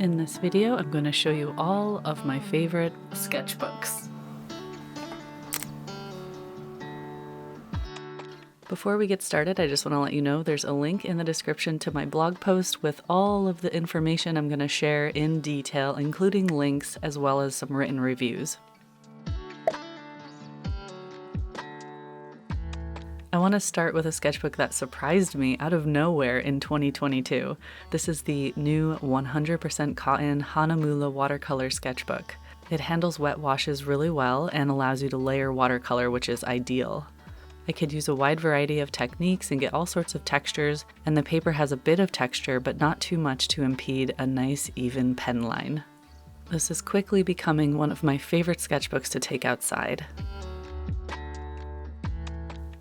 In this video, I'm going to show you all of my favorite sketchbooks. Before we get started, I just want to let you know there's a link in the description to my blog post with all of the information I'm going to share in detail, including links as well as some written reviews. I want to start with a sketchbook that surprised me out of nowhere in 2022. This is the new 100% cotton Hanamulla watercolor sketchbook. It handles wet washes really well and allows you to layer watercolor, which is ideal. I could use a wide variety of techniques and get all sorts of textures, and the paper has a bit of texture but not too much to impede a nice even pen line. This is quickly becoming one of my favorite sketchbooks to take outside.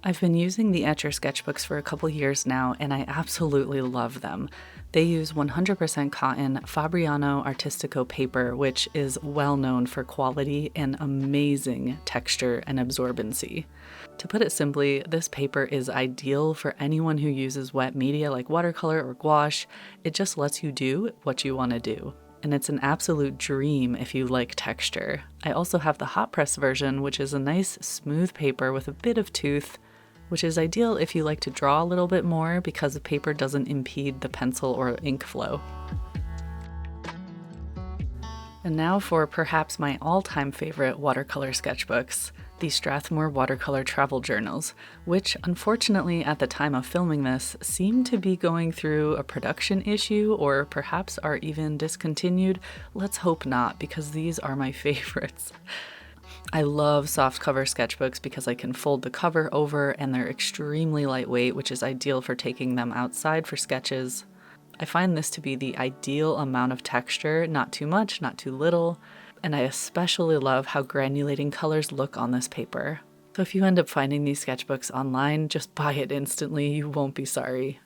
I've been using the Etcher sketchbooks for a couple years now, and I absolutely love them. They use 100% cotton Fabriano Artistico paper, which is well known for quality and amazing texture and absorbency. To put it simply, this paper is ideal for anyone who uses wet media like watercolor or gouache. It just lets you do what you want to do. And it's an absolute dream if you like texture. I also have the hot press version, which is a nice smooth paper with a bit of tooth, which is ideal if you like to draw a little bit more because the paper doesn't impede the pencil or ink flow. And now for perhaps my all-time favorite watercolor sketchbooks, the Strathmore Watercolor Travel Journals, which unfortunately at the time of filming this seem to be going through a production issue or perhaps are even discontinued. Let's hope not, because these are my favorites. I love softcover sketchbooks because I can fold the cover over and they're extremely lightweight, which is ideal for taking them outside for sketches. I find this to be the ideal amount of texture, not too much, not too little, and I especially love how granulating colors look on this paper. So if you end up finding these sketchbooks online, just buy it instantly, you won't be sorry.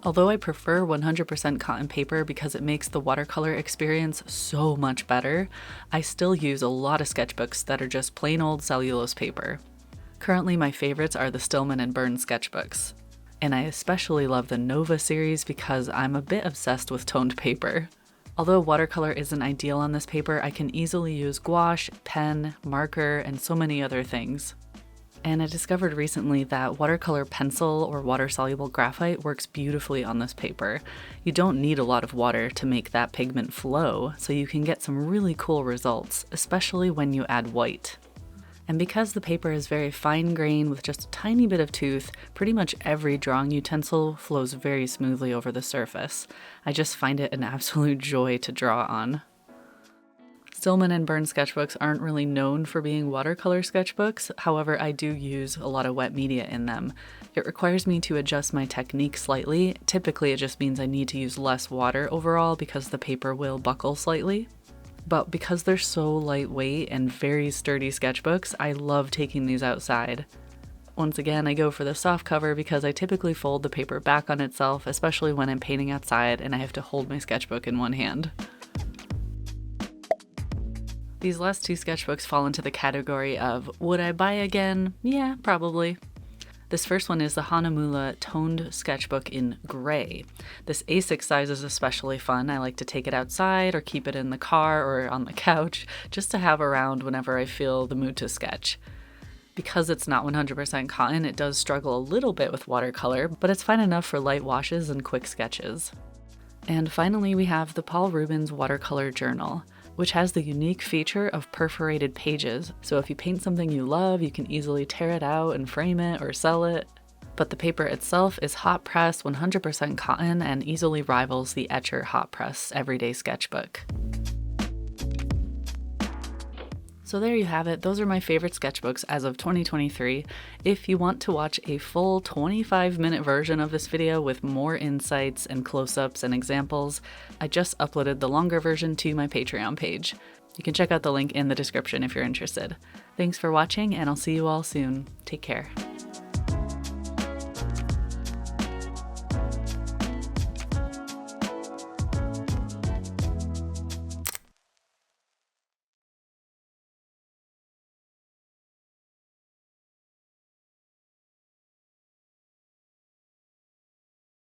Although I prefer 100% cotton paper because it makes the watercolor experience so much better, I still use a lot of sketchbooks that are just plain old cellulose paper. Currently my favorites are the Stillman & Birn sketchbooks, and I especially love the Nova series because I'm a bit obsessed with toned paper. Although watercolor isn't ideal on this paper, I can easily use gouache, pen, marker, and so many other things. And I discovered recently that watercolor pencil or water-soluble graphite works beautifully on this paper. You don't need a lot of water to make that pigment flow, so you can get some really cool results, especially when you add white. And because the paper is very fine grained with just a tiny bit of tooth, pretty much every drawing utensil flows very smoothly over the surface. I just find it an absolute joy to draw on. Stillman & Birn sketchbooks aren't really known for being watercolor sketchbooks, however I do use a lot of wet media in them. It requires me to adjust my technique slightly. Typically it just means I need to use less water overall because the paper will buckle slightly. But because they're so lightweight and very sturdy sketchbooks, I love taking these outside. Once again, I go for the soft cover because I typically fold the paper back on itself, especially when I'm painting outside and I have to hold my sketchbook in one hand. These last two sketchbooks fall into the category of, would I buy again? Yeah, probably. This first one is the Hanamulla Toned Sketchbook in Gray. This A6 size is especially fun. I like to take it outside or keep it in the car or on the couch just to have around whenever I feel the mood to sketch. Because it's not 100% cotton, it does struggle a little bit with watercolor, but it's fine enough for light washes and quick sketches. And finally, we have the Paul Rubens Watercolor Journal, which has the unique feature of perforated pages. So if you paint something you love, you can easily tear it out and frame it or sell it. But the paper itself is hot pressed 100% cotton and easily rivals the Etcher hot press everyday sketchbook. So there you have it. Those are my favorite sketchbooks as of 2023. If you want to watch a full 25-minute version of this video with more insights and close-ups and examples, I just uploaded the longer version to my Patreon page. You can check out the link in the description if you're interested. Thanks for watching, and I'll see you all soon. Take care.